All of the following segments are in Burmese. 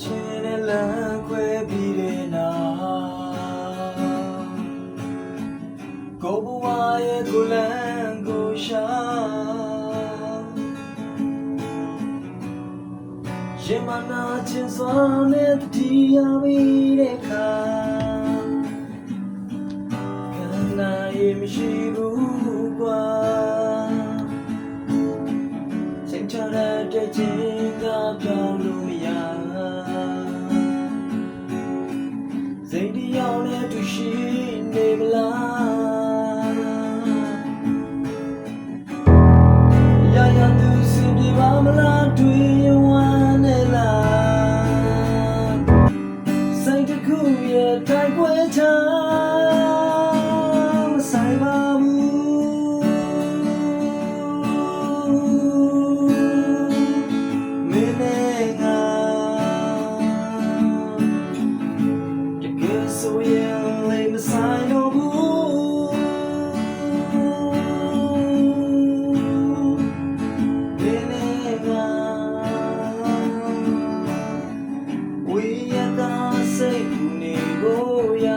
ချင်းလမ်းခွဲပြီးတဲ့နောက်ကိုဘဝရဲ့ကိုလမ်းကိုရှာရင်မနာချင်းစွာနဲ့တည်ရပြီးတဲ့အခါကံနိုင်မရှိဘူးကွာချိန်ချတဲ့ချင်းကပြောင်းလို့မရစိတ်တရားနဲ့တူရှိနေမလားရာရာသူစင်ပြေပါမလားတွေ့ရင်ဝမ်းနေလားစိတ်တစ်ခုရဲ့တိုက်ပွဲချမဆိုင်ပါဘူးမင်းနဲ့ငါတကယ်ဆိုရင်လေးမဆိုင်တော့ဘူးမင်းနဲ့ငါဝေးရတာစိတ်ကူနေကိုရ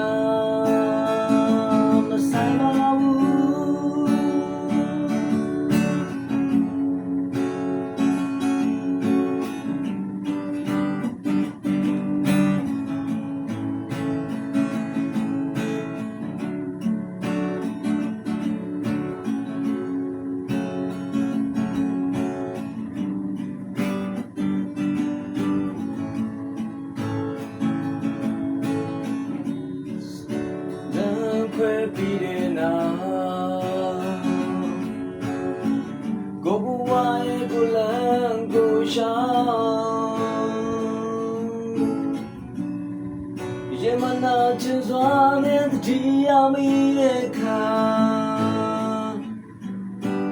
မဆိုင်ပါဘူးခွဲပြီးတဲ့နောက်ကိုဘဝရဲ့ကိုလမ်းကိုရှာရင်မနာချင်စွာနဲ့တည်ရမိတဲ့အခါ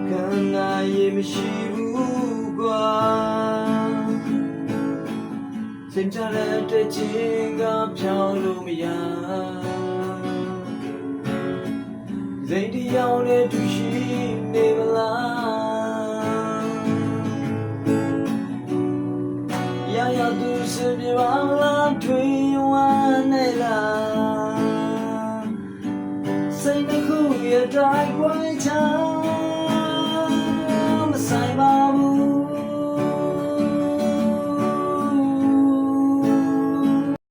ကံနိုင်ရမရှိဘူးကွာစိတ်ချတဲ့ချင်းကပြောင်းလို့မရစိတ်တရားနဲ့တူရှိနေမလားရာရာသူစင်ပြေပါမလားတွေ့ဝမ်းနေလားစိတ်တစ်ခုရဲ့တိုက်ပွဲချ